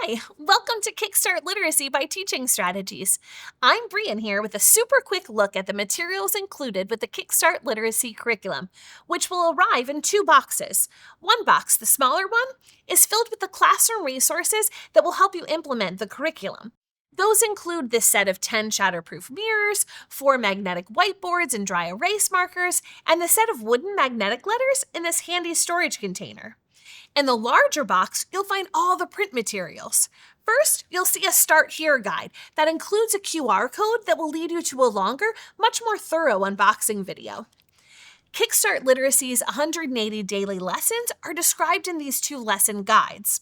Hi, welcome to Kickstart Literacy by Teaching Strategies. I'm Brian here with a super quick look at the materials included with the Kickstart Literacy Curriculum, which will arrive in 2 boxes. One box, the smaller one, is filled with the classroom resources that will help you implement the curriculum. Those include this set of 10 shatterproof mirrors, 4 magnetic whiteboards and dry erase markers, and the set of wooden magnetic letters in this handy storage container. In the larger box, you'll find all the print materials. First, you'll see a Start Here guide that includes a QR code that will lead you to a longer, much more thorough unboxing video. Kickstart Literacy's 180 daily lessons are described in these 2 lesson guides.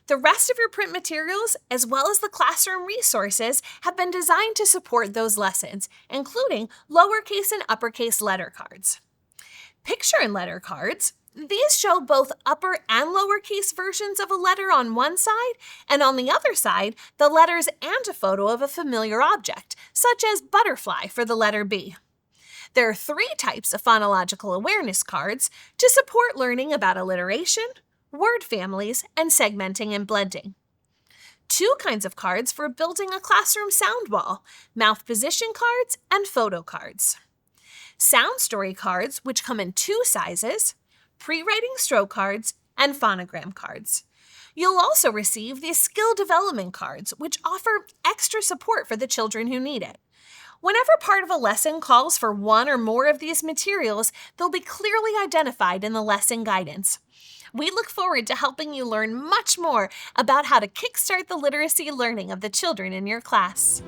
The rest of your print materials, as well as the classroom resources, have been designed to support those lessons, including lowercase and uppercase letter cards. Picture and letter cards. These show both upper and lowercase versions of a letter on one side, and on the other side, the letters and a photo of a familiar object, such as butterfly for the letter B. There are 3 types of phonological awareness cards to support learning about alliteration, word families, and segmenting and blending. 2 kinds of cards for building a classroom sound wall, mouth position cards and photo cards. Sound story cards, which come in 2 sizes, pre-writing stroke cards, and phonogram cards. You'll also receive the skill development cards, which offer extra support for the children who need it. Whenever part of a lesson calls for one or more of these materials, they'll be clearly identified in the lesson guidance. We look forward to helping you learn much more about how to kickstart the literacy learning of the children in your class.